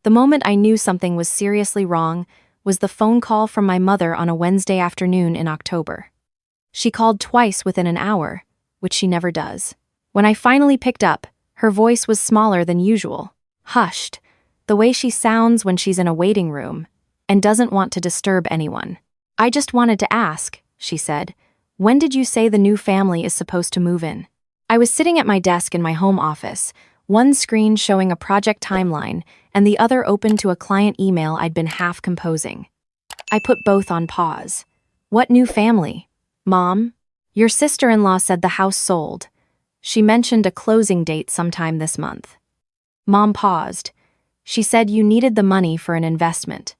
The moment I knew something was seriously wrong was the phone call from my mother on a Wednesday afternoon in October. She called twice within an hour, which she never does. When I finally picked up, her voice was smaller than usual, hushed, the way she sounds when she's in a waiting room and doesn't want to disturb anyone. "I just wanted to ask," she said, "when did you say the new family is supposed to move in?" I was sitting at my desk in my home office, one screen showing a project timeline and the other open to a client email I'd been half composing. I put both on pause. "What new family? Mom? Your sister-in-law said the house sold. She mentioned a closing date sometime this month." Mom paused. "She said you needed the money for an investment.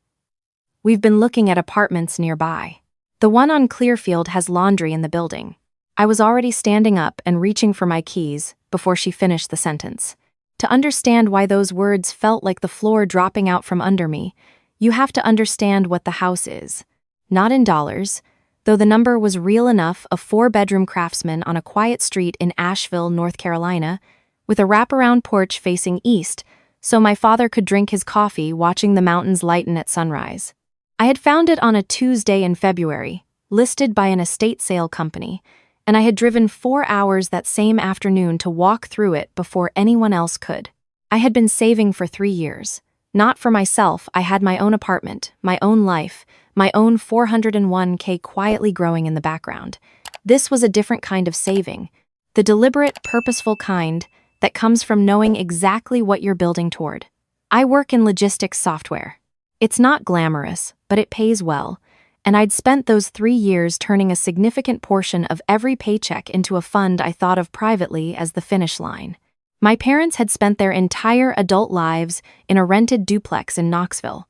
We've been looking at apartments nearby. The one on Clearfield has laundry in the building." I was already standing up and reaching for my keys before she finished the sentence. To understand why those words felt like the floor dropping out from under me, you have to understand what the house is. Not in dollars, though the number was real enough: a 4-bedroom craftsman on a quiet street in Asheville, North Carolina, with a wraparound porch facing east so my father could drink his coffee watching the mountains lighten at sunrise. I had found it on a Tuesday in February, listed by an estate sale company, and I had driven 4 hours that same afternoon to walk through it before anyone else could. I had been saving for 3 years. Not for myself. I had my own apartment, my own life, my own 401k quietly growing in the background. This was a different kind of saving, the deliberate, purposeful kind that comes from knowing exactly what you're building toward. I work in logistics software. It's not glamorous, but it pays well. And I'd spent those 3 years turning a significant portion of every paycheck into a fund I thought of privately as the finish line. My parents had spent their entire adult lives in a rented duplex in Knoxville.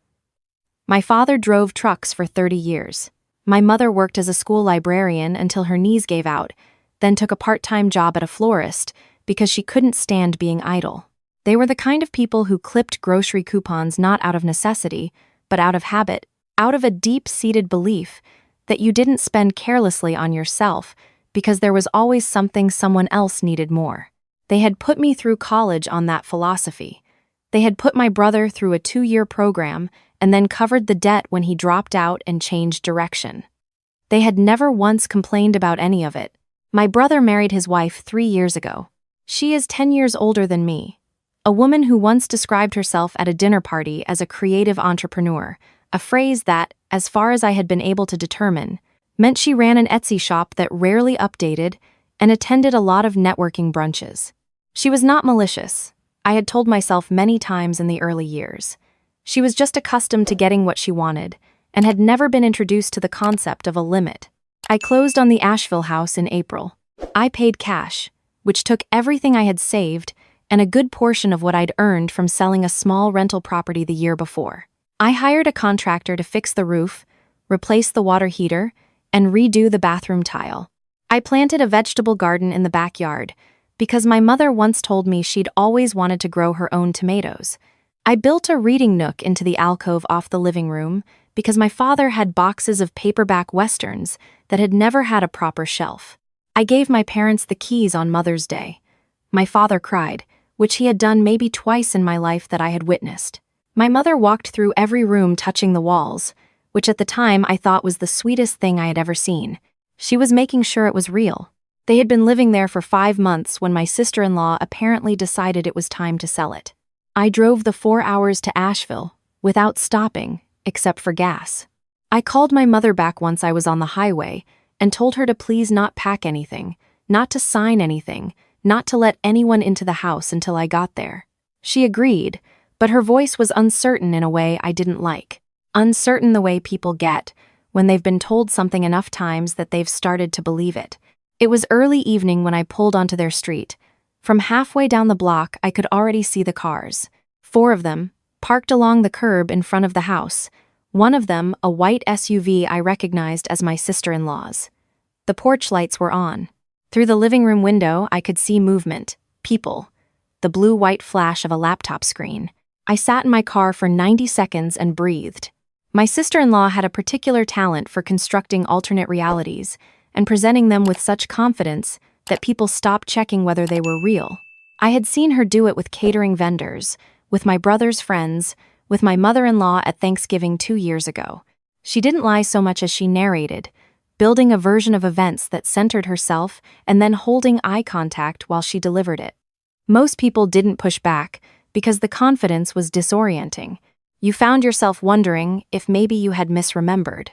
My father drove trucks for 30 years. My mother worked as a school librarian until her knees gave out, then took a part-time job at a florist because she couldn't stand being idle. They were the kind of people who clipped grocery coupons not out of necessity, but out of habit, out of a deep-seated belief that you didn't spend carelessly on yourself because there was always something someone else needed more. They had put me through college on that philosophy. They had put my brother through a 2-year program and then covered the debt when he dropped out and changed direction. They had never once complained about any of it. My brother married his wife 3 years ago. She is 10 years older than me. A woman who once described herself at a dinner party as a creative entrepreneur, a phrase that, as far as I had been able to determine, meant she ran an Etsy shop that rarely updated and attended a lot of networking brunches. She was not malicious. I had told myself many times in the early years. She was just accustomed to getting what she wanted and had never been introduced to the concept of a limit. I closed on the Asheville house in April. I paid cash, which took everything I had saved and a good portion of what I'd earned from selling a small rental property the year before. I hired a contractor to fix the roof, replace the water heater, and redo the bathroom tile. I planted a vegetable garden in the backyard because my mother once told me she'd always wanted to grow her own tomatoes. I built a reading nook into the alcove off the living room because my father had boxes of paperback westerns that had never had a proper shelf. I gave my parents the keys on Mother's Day. My father cried, which he had done maybe twice in my life that I had witnessed. My mother walked through every room touching the walls, which at the time I thought was the sweetest thing I had ever seen. She was making sure it was real. They had been living there for 5 months when my sister-in-law apparently decided it was time to sell it. I drove the 4 hours to Asheville without stopping, except for gas. I called my mother back once I was on the highway and told her to please not pack anything, not to sign anything, not to let anyone into the house until I got there. She agreed, but her voice was uncertain in a way I didn't like. Uncertain the way people get when they've been told something enough times that they've started to believe it. It was early evening when I pulled onto their street. From halfway down the block, I could already see the cars. 4 of them, parked along the curb in front of the house. One of them, a white SUV I recognized as my sister-in-law's. The porch lights were on. Through the living room window, I could see movement, people, the blue-white flash of a laptop screen. I sat in my car for 90 seconds and breathed. My sister-in-law had a particular talent for constructing alternate realities and presenting them with such confidence that people stopped checking whether they were real. I had seen her do it with catering vendors, with my brother's friends, with my mother-in-law at Thanksgiving 2 years ago. She didn't lie so much as she narrated, building a version of events that centered herself and then holding eye contact while she delivered it. Most people didn't push back because the confidence was disorienting. You found yourself wondering if maybe you had misremembered.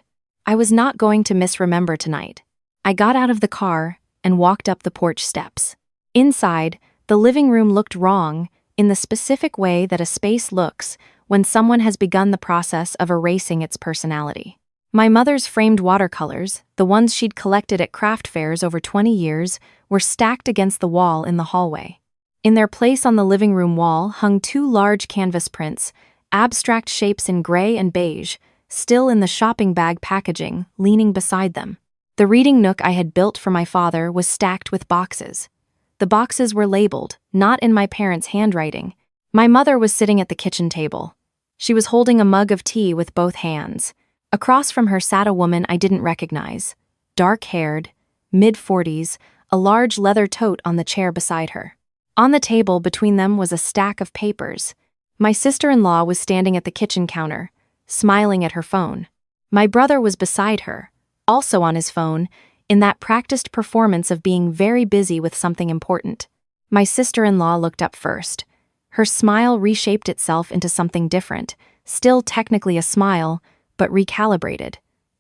I was not going to misremember tonight. I got out of the car and walked up the porch steps. Inside, the living room looked wrong in the specific way that a space looks when someone has begun the process of erasing its personality. My mother's framed watercolors, the ones she'd collected at craft fairs over 20 years, were stacked against the wall in the hallway. In their place on the living room wall hung 2 large canvas prints, abstract shapes in gray and beige, still in the shopping bag packaging, leaning beside them. The reading nook I had built for my father was stacked with boxes. The boxes were labeled, not in my parents' handwriting. My mother was sitting at the kitchen table. She was holding a mug of tea with both hands. Across from her sat a woman I didn't recognize. Dark-haired, mid-40s, a large leather tote on the chair beside her. On the table between them was a stack of papers. My sister-in-law was standing at the kitchen counter, smiling at her phone. My brother was beside her, also on his phone, in that practiced performance of being very busy with something important. My sister-in-law looked up first. Her smile reshaped itself into something different, still technically a smile, but recalibrated.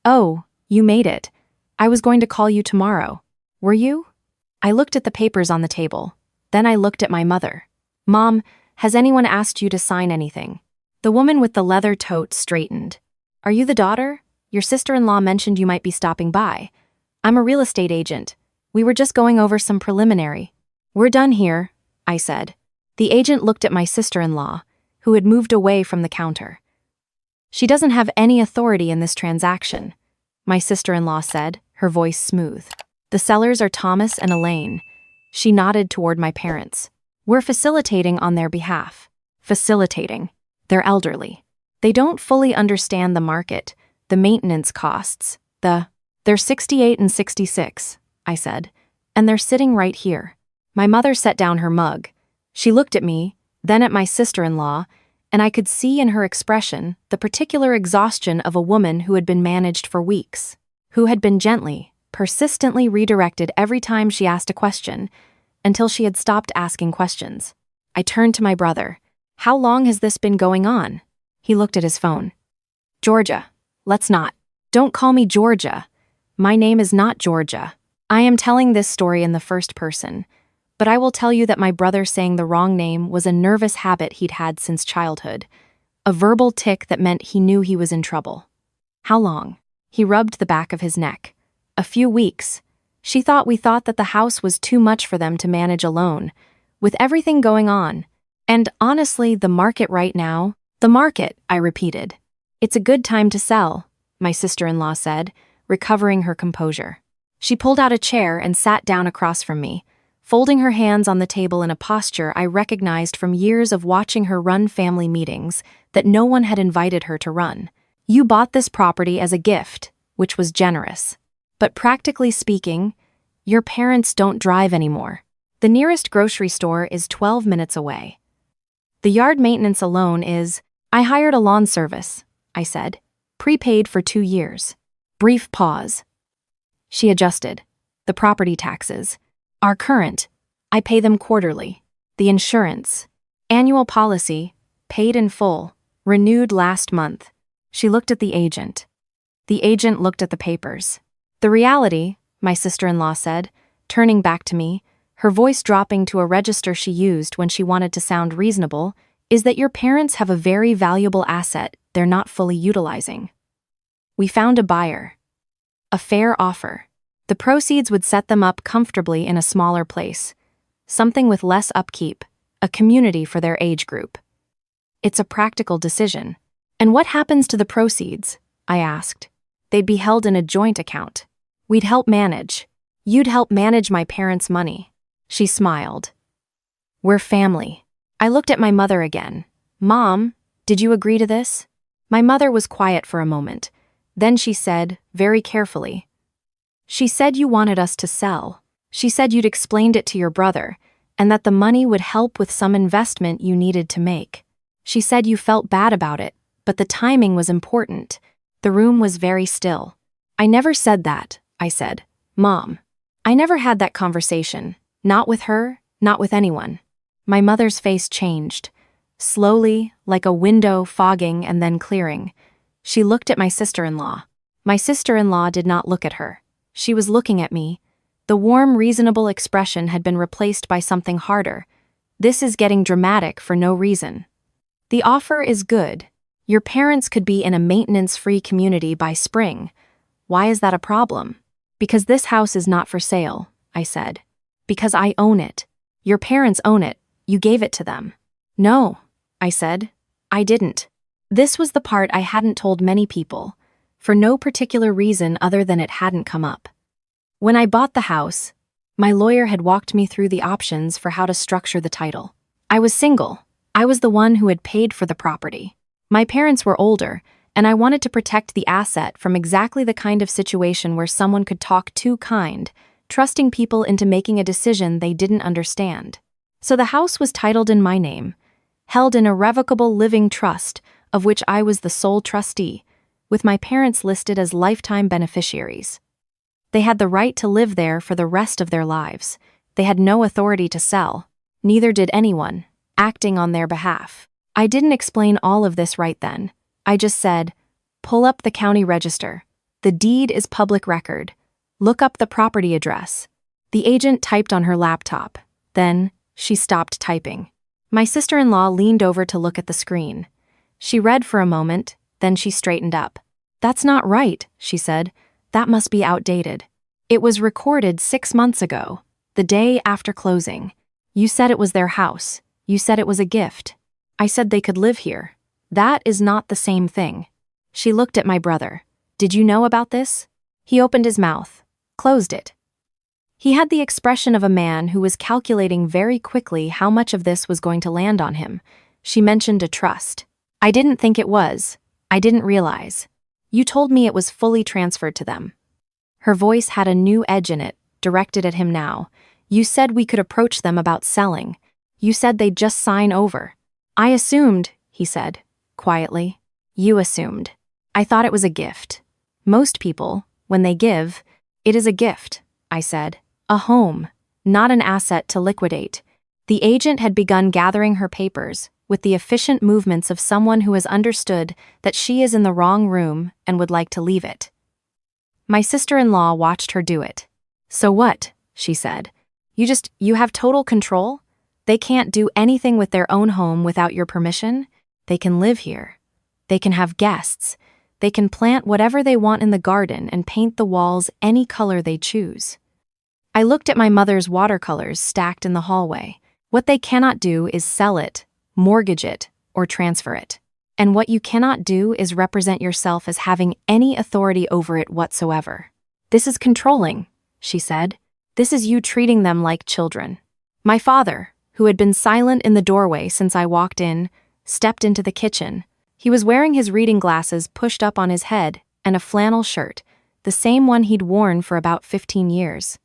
"Oh, you made it. I was going to call you tomorrow. Were you?" I looked at the papers on the table. Then I looked at my mother. "Mom, has anyone asked you to sign anything?" The woman with the leather tote straightened. "Are you the daughter? Your sister-in-law mentioned you might be stopping by. I'm a real estate agent. We were just going over some preliminary." "We're done here," I said. The agent looked at my sister-in-law, who had moved away from the counter. "She doesn't have any authority in this transaction," my sister-in-law said, her voice smooth. "The sellers are Thomas and Elaine." She nodded toward my parents. "We're facilitating on their behalf." Facilitating. They're elderly. They don't fully understand the market, the maintenance costs, They're 68 and 66, I said, and they're sitting right here. My mother set down her mug. She looked at me, then at my sister-in-law, and I could see in her expression the particular exhaustion of a woman who had been managed for weeks, who had been gently, persistently redirected every time she asked a question, until she had stopped asking questions. I turned to my brother. "How long has this been going on?" He looked at his phone. "Georgia. Let's not. Don't call me Georgia. My name is not Georgia. I am telling this story in the first person, but I will tell you that my brother saying the wrong name was a nervous habit he'd had since childhood, a verbal tic that meant he knew he was in trouble." "How long?" He rubbed the back of his neck. "A few weeks. We thought that the house was too much for them to manage alone, with everything going on. And honestly, the market right now..." "The market," I repeated. "It's a good time to sell," my sister-in-law said, recovering her composure. She pulled out a chair and sat down across from me, folding her hands on the table in a posture I recognized from years of watching her run family meetings that no one had invited her to run. "You bought this property as a gift, which was generous. But practically speaking, your parents don't drive anymore. The nearest grocery store is 12 minutes away. The yard maintenance alone is..." "I hired a lawn service," I said, "prepaid for 2 years." Brief pause. She adjusted. "The property taxes are current. I pay them quarterly. The insurance, annual policy, paid in full, renewed last month." She looked at the agent. The agent looked at the papers. "The reality," my sister-in-law said, turning back to me, her voice dropping to a register she used when she wanted to sound reasonable, "is that your parents have a very valuable asset they're not fully utilizing. We found a buyer. A fair offer. The proceeds would set them up comfortably in a smaller place, something with less upkeep, a community for their age group. It's a practical decision." "And what happens to the proceeds?" I asked. "They'd be held in a joint account. We'd help manage. You'd help manage my parents' money." She smiled. "We're family." I looked at my mother again. "Mom, did you agree to this?" My mother was quiet for a moment. Then she said, very carefully, "She said you wanted us to sell. She said you'd explained it to your brother, and that the money would help with some investment you needed to make." She said you felt bad about it, but the timing was important. The room was very still. I never said that, I said. Mom. I never had that conversation. Not with her, not with anyone. My mother's face changed. Slowly, like a window fogging and then clearing. She looked at my sister-in-law. My sister-in-law did not look at her. She was looking at me. The warm, reasonable expression had been replaced by something harder. This is getting dramatic for no reason. The offer is good. Your parents could be in a maintenance-free community by spring. Why is that a problem? Because this house is not for sale, I said. Because I own it. Your parents own it. You gave it to them. No, I said. I didn't. This was the part I hadn't told many people, for no particular reason other than it hadn't come up. When I bought the house, my lawyer had walked me through the options for how to structure the title. I was single. I was the one who had paid for the property. My parents were older, and I wanted to protect the asset from exactly the kind of situation where someone could talk too kind, trusting people into making a decision they didn't understand. So the house was titled in my name, held in irrevocable living trust, of which I was the sole trustee, with my parents listed as lifetime beneficiaries. They had the right to live there for the rest of their lives. They had no authority to sell. Neither did anyone, acting on their behalf. I didn't explain all of this right then. I just said, pull up the county register. The deed is public record. Look up the property address. The agent typed on her laptop. Then, she stopped typing. My sister-in-law leaned over to look at the screen. She read for a moment, then she straightened up. That's not right, she said. That must be outdated. It was recorded 6 months ago, the day after closing. You said it was their house. You said it was a gift. I said they could live here. That is not the same thing. She looked at my brother. Did you know about this? He opened his mouth, closed it. He had the expression of a man who was calculating very quickly how much of this was going to land on him. She mentioned a trust. I didn't think it was. I didn't realize. You told me it was fully transferred to them. Her voice had a new edge in it, directed at him now. You said we could approach them about selling. You said they'd just sign over. I assumed, he said, quietly. You assumed. I thought it was a gift. Most people, when they give, it is a gift, I said. A home, not an asset to liquidate. The agent had begun gathering her papers, with the efficient movements of someone who has understood that she is in the wrong room and would like to leave it. My sister-in-law watched her do it. So what? She said. You have total control? They can't do anything with their own home without your permission? They can live here. They can have guests. They can plant whatever they want in the garden and paint the walls any color they choose. I looked at my mother's watercolors stacked in the hallway. What they cannot do is sell it, mortgage it, or transfer it. And what you cannot do is represent yourself as having any authority over it whatsoever. This is controlling, she said. This is you treating them like children. My father, who had been silent in the doorway since I walked in, stepped into the kitchen. He was wearing his reading glasses pushed up on his head and a flannel shirt, the same one he'd worn for about 15 years.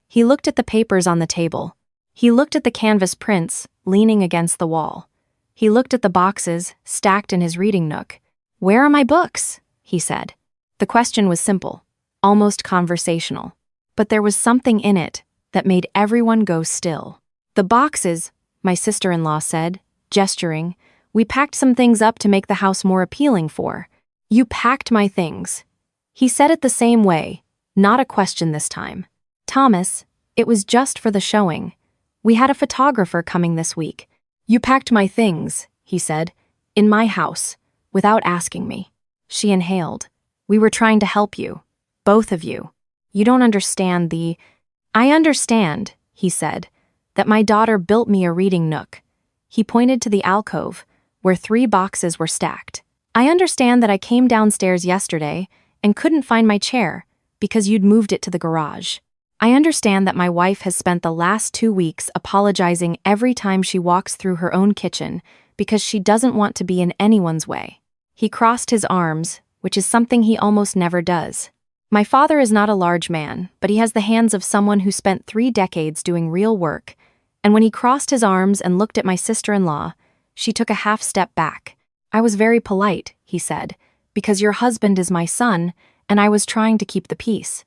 He looked at the papers on the table. He looked at the canvas prints leaning against the wall. He looked at the boxes stacked in his reading nook. Where are my books? He said. The question was simple, almost conversational. But there was something in it that made everyone go still. The boxes, my sister-in-law said, gesturing. We packed some things up to make the house more appealing for. You packed my things. He said it the same way, not a question this time. Thomas, it was just for the showing. We had a photographer coming this week. You packed my things, he said, in my house, without asking me. She inhaled. We were trying to help you. Both of you. You don't understand I understand, he said, that my daughter built me a reading nook. He pointed to the alcove, where 3 boxes were stacked. I understand that I came downstairs yesterday and couldn't find my chair because you'd moved it to the garage. I understand that my wife has spent the last 2 weeks apologizing every time she walks through her own kitchen because she doesn't want to be in anyone's way. He crossed his arms, which is something he almost never does. My father is not a large man, but he has the hands of someone who spent 3 decades doing real work, and when he crossed his arms and looked at my sister-in-law, She took a half step back. I was very polite, he said, because your husband is my son, and I was trying to keep the peace.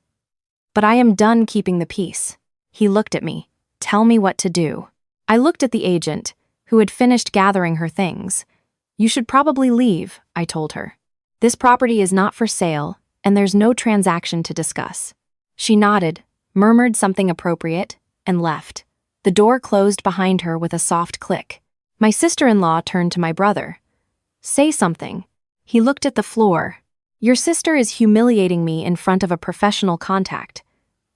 But I am done keeping the peace. He looked at me. Tell me what to do. I looked at the agent, who had finished gathering her things. You should probably leave, I told her. This property is not for sale, and there's no transaction to discuss. She nodded, murmured something appropriate, and left. The door closed behind her with a soft click. My sister-in-law turned to my brother. Say something. He looked at the floor. Your sister is humiliating me in front of a professional contact.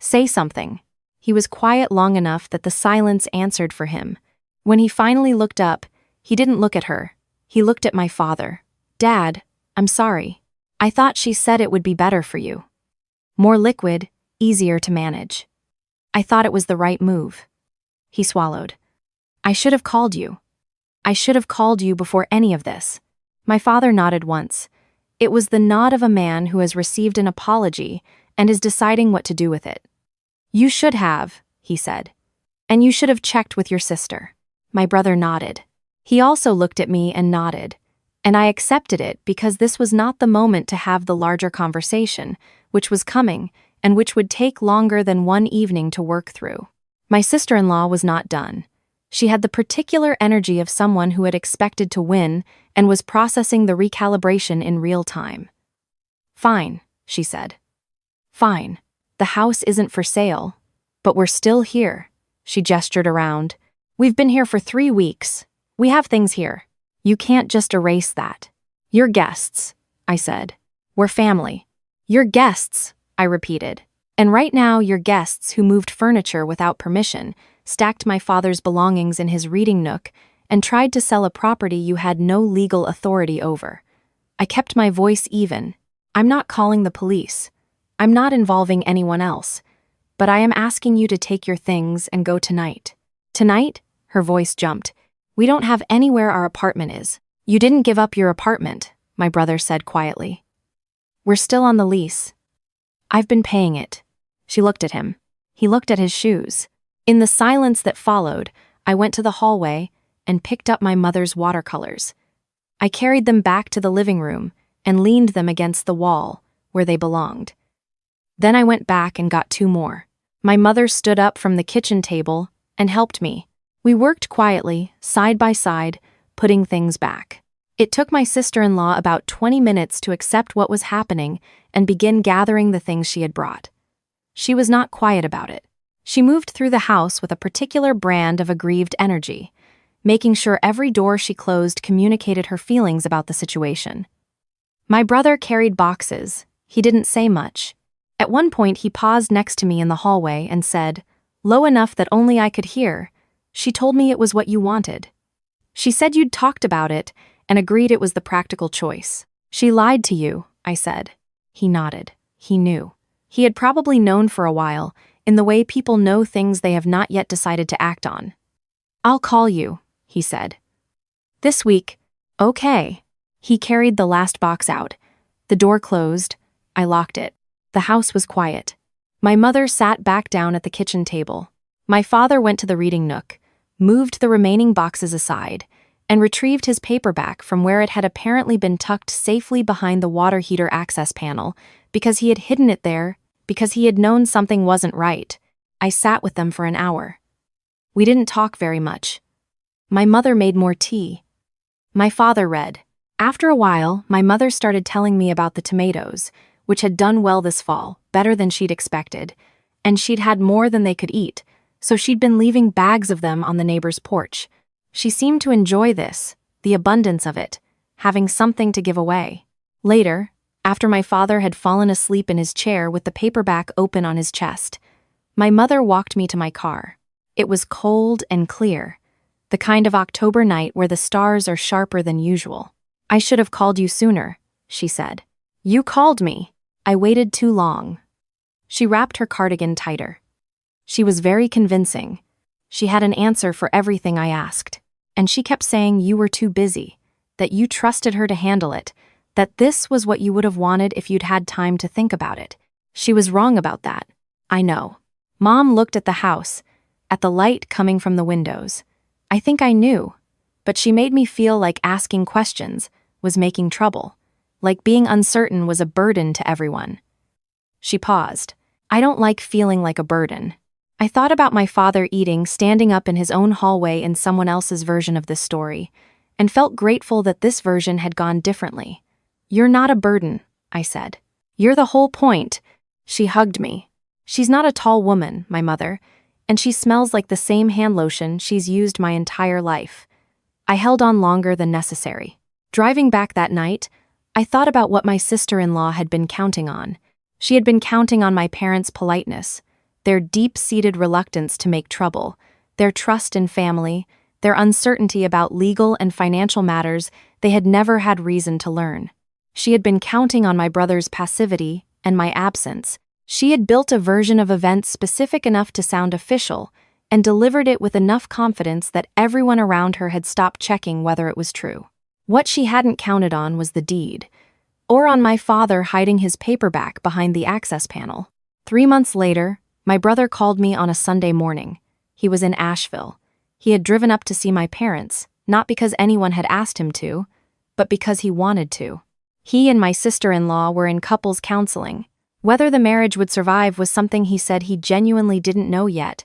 Say something. He was quiet long enough that the silence answered for him. When he finally looked up, he didn't look at her. He looked at my father. Dad, I'm sorry. I thought she said it would be better for you. More liquid, easier to manage. I thought it was the right move. He swallowed. I should have called you. I should have called you before any of this. My father nodded once. It was the nod of a man who has received an apology and is deciding what to do with it. You should have, he said. And you should have checked with your sister. My brother nodded. He also looked at me and nodded. And I accepted it because this was not the moment to have the larger conversation, which was coming, and which would take longer than one evening to work through. My sister-in-law was not done. She had the particular energy of someone who had expected to win and was processing the recalibration in real time. Fine, she said. Fine. The house isn't for sale, but we're still here. She gestured around. We've been here for 3 weeks. We have things here. You can't just erase that. You're guests, I said. We're family. You're guests, I repeated. And right now you're guests who moved furniture without permission, stacked my father's belongings in his reading nook, and tried to sell a property you had no legal authority over. I kept my voice even. I'm not calling the police. I'm not involving anyone else. But I am asking you to take your things and go tonight. Tonight? Her voice jumped. We don't have anywhere our apartment is. You didn't give up your apartment, my brother said quietly. We're still on the lease. I've been paying it. She looked at him. He looked at his shoes. In the silence that followed, I went to the hallway and picked up my mother's watercolors. I carried them back to the living room and leaned them against the wall where they belonged. Then I went back and got 2 more. My mother stood up from the kitchen table and helped me. We worked quietly, side by side, putting things back. It took my sister-in-law about 20 minutes to accept what was happening and begin gathering the things she had brought. She was not quiet about it. She moved through the house with a particular brand of aggrieved energy, making sure every door she closed communicated her feelings about the situation. My brother carried boxes. He didn't say much. At one point, he paused next to me in the hallway and said, low enough that only I could hear, she told me it was what you wanted. She said you'd talked about it and agreed it was the practical choice. She lied to you, I said. He nodded. He knew. He had probably known for a while, in the way people know things they have not yet decided to act on. I'll call you, he said. This week. Okay. He carried the last box out. The door closed. I locked it. The house was quiet. My mother sat back down at the kitchen table. My father went to the reading nook, moved the remaining boxes aside, and retrieved his paperback from where it had apparently been tucked safely behind the water heater access panel because he had hidden it there, because he had known something wasn't right. I sat with them for an hour. We didn't talk very much. My mother made more tea. My father read. After a while, my mother started telling me about the tomatoes, which had done well this fall, better than she'd expected, and she'd had more than they could eat, so she'd been leaving bags of them on the neighbor's porch. She seemed to enjoy this, the abundance of it, having something to give away. Later, after my father had fallen asleep in his chair with the paperback open on his chest, my mother walked me to my car. It was cold and clear, the kind of October night where the stars are sharper than usual. I should have called you sooner, she said. You called me. I waited too long. She wrapped her cardigan tighter. She was very convincing. She had an answer for everything I asked. And she kept saying you were too busy, that you trusted her to handle it, that this was what you would have wanted if you'd had time to think about it. She was wrong about that. I know. Mom looked at the house, at the light coming from the windows. I think I knew. but she made me feel like asking questions was making trouble, like being uncertain was a burden to everyone. She paused. I don't like feeling like a burden. I thought about my father eating, standing up in his own hallway in someone else's version of this story, and felt grateful that this version had gone differently. You're not a burden, I said. You're the whole point. She hugged me. She's not a tall woman, my mother, and she smells like the same hand lotion she's used my entire life. I held on longer than necessary. Driving back that night, I thought about what my sister-in-law had been counting on. She had been counting on my parents' politeness, their deep-seated reluctance to make trouble, their trust in family, their uncertainty about legal and financial matters they had never had reason to learn. She had been counting on my brother's passivity and my absence. She had built a version of events specific enough to sound official and delivered it with enough confidence that everyone around her had stopped checking whether it was true. What she hadn't counted on was the deed, or on my father hiding his paperback behind the access panel. 3 months later, my brother called me on a Sunday morning. He was in Asheville. He had driven up to see my parents, not because anyone had asked him to, but because he wanted to. He and my sister-in-law were in couples counseling. Whether the marriage would survive was something he said he genuinely didn't know yet,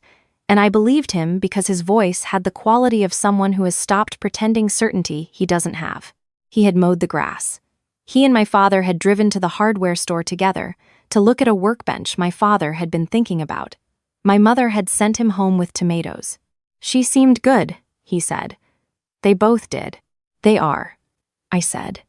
and I believed him because his voice had the quality of someone who has stopped pretending certainty he doesn't have. He had mowed the grass. He and my father had driven to the hardware store together to look at a workbench my father had been thinking about. My mother had sent him home with tomatoes. She seemed good, he said. They both did. They are, I said.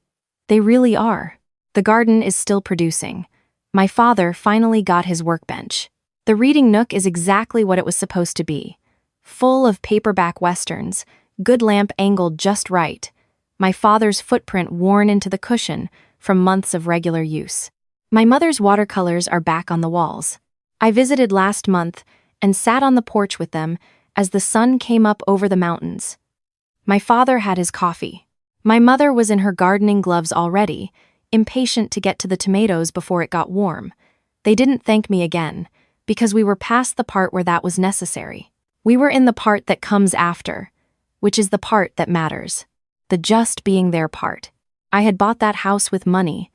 They really are. The garden is still producing. My father finally got his workbench. The reading nook is exactly what it was supposed to be. Full of paperback westerns, good lamp angled just right. My father's footprint worn into the cushion from months of regular use. My mother's watercolors are back on the walls. I visited last month and sat on the porch with them as the sun came up over the mountains. My father had his coffee. My mother was in her gardening gloves already, impatient to get to the tomatoes before it got warm. They didn't thank me again, because we were past the part where that was necessary. We were in the part that comes after, which is the part that matters. The just being there part. I had bought that house with money.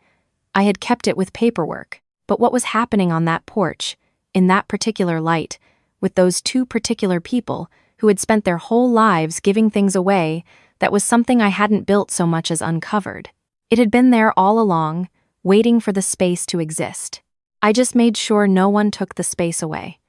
I had kept it with paperwork. But what was happening on that porch, in that particular light, with those two particular people who had spent their whole lives giving things away, that was something I hadn't built so much as uncovered. It had been there all along, waiting for the space to exist. I just made sure no one took the space away.